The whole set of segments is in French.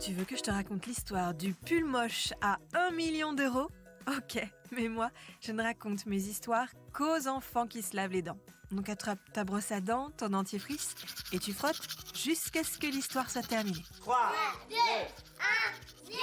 Tu veux que je te raconte l'histoire du pull moche à 1 million d'euros ? Ok, mais moi, je ne raconte mes histoires qu'aux enfants qui se lavent les dents. Donc attrape ta brosse à dents, ton dentifrice, et tu frottes jusqu'à ce que l'histoire soit terminée. 3, 2, 1, 0.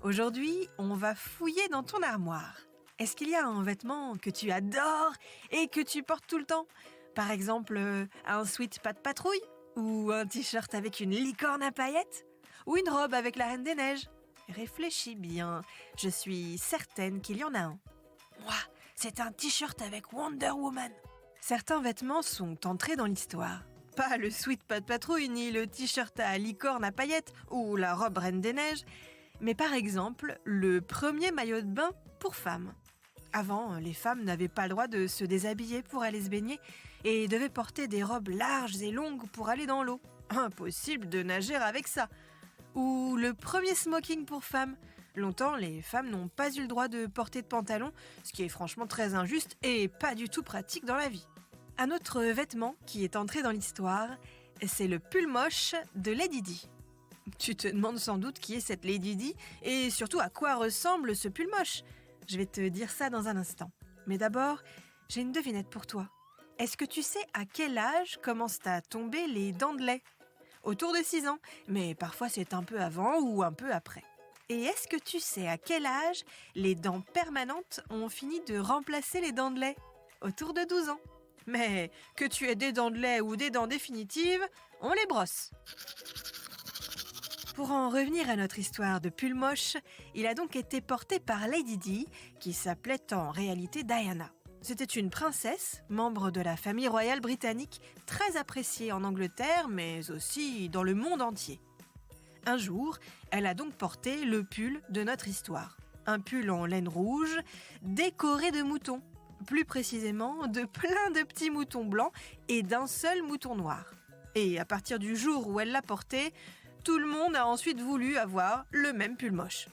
Aujourd'hui, on va fouiller dans ton armoire. Est-ce qu'il y a un vêtement que tu adores et que tu portes tout le temps ? Par exemple, un sweat pas de patrouille ? Ou un t-shirt avec une licorne à paillettes ? Ou une robe avec la Reine des Neiges ? Réfléchis bien, je suis certaine qu'il y en a un. Moi, c'est un t-shirt avec Wonder Woman. Certains vêtements sont entrés dans l'histoire. Pas le sweat pas de patrouille, ni le t-shirt à licorne à paillettes, ou la robe Reine des Neiges, mais par exemple, le premier maillot de bain pour femmes. Avant, les femmes n'avaient pas le droit de se déshabiller pour aller se baigner et devaient porter des robes larges et longues pour aller dans l'eau. Impossible de nager avec ça. Ou le premier smoking pour femmes. Longtemps, les femmes n'ont pas eu le droit de porter de pantalon, ce qui est franchement très injuste et pas du tout pratique dans la vie. Un autre vêtement qui est entré dans l'histoire, c'est le pull moche de Lady Di. Tu te demandes sans doute qui est cette Lady Di et surtout à quoi ressemble ce pull moche. Je vais te dire ça dans un instant. Mais d'abord, j'ai une devinette pour toi. Est-ce que tu sais à quel âge commencent à tomber les dents de lait ? Autour de 6 ans, mais parfois c'est un peu avant ou un peu après. Et est-ce que tu sais à quel âge les dents permanentes ont fini de remplacer les dents de lait ? Autour de 12 ans. Mais que tu aies des dents de lait ou des dents définitives, on les brosse. Pour en revenir à notre histoire de pull moche, il a donc été porté par Lady Di, qui s'appelait en réalité Diana. C'était une princesse, membre de la famille royale britannique, très appréciée en Angleterre, mais aussi dans le monde entier. Un jour, elle a donc porté le pull de notre histoire. Un pull en laine rouge, décoré de moutons. Plus précisément, de plein de petits moutons blancs et d'un seul mouton noir. Et à partir du jour où elle l'a porté, tout le monde a ensuite voulu avoir le même pull moche.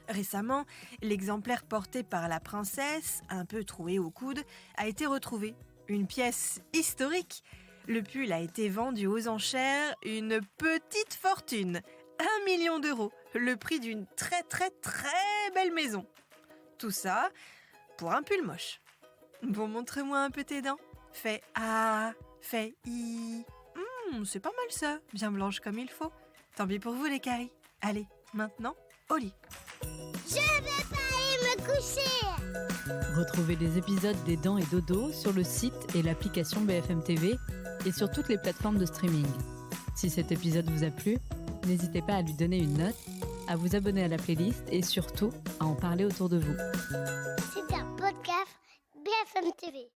Récemment, l'exemplaire porté par la princesse, un peu troué au coude, a été retrouvé. Une pièce historique. Le pull a été vendu aux enchères une petite fortune. 1 million d'euros, le prix d'une très très très belle maison. Tout ça pour un pull moche. Bon, montre-moi un peu tes dents. Fais A, fais I. C'est pas mal ça, bien blanche comme il faut. Tant pis pour vous les caries. Allez, maintenant, au lit. Je vais pas aller me coucher. Retrouvez les épisodes des Dents et Dodo sur le site et l'application BFM TV et sur toutes les plateformes de streaming. Si cet épisode vous a plu, n'hésitez pas à lui donner une note, à vous abonner à la playlist et surtout à en parler autour de vous. C'est un podcast BFM TV.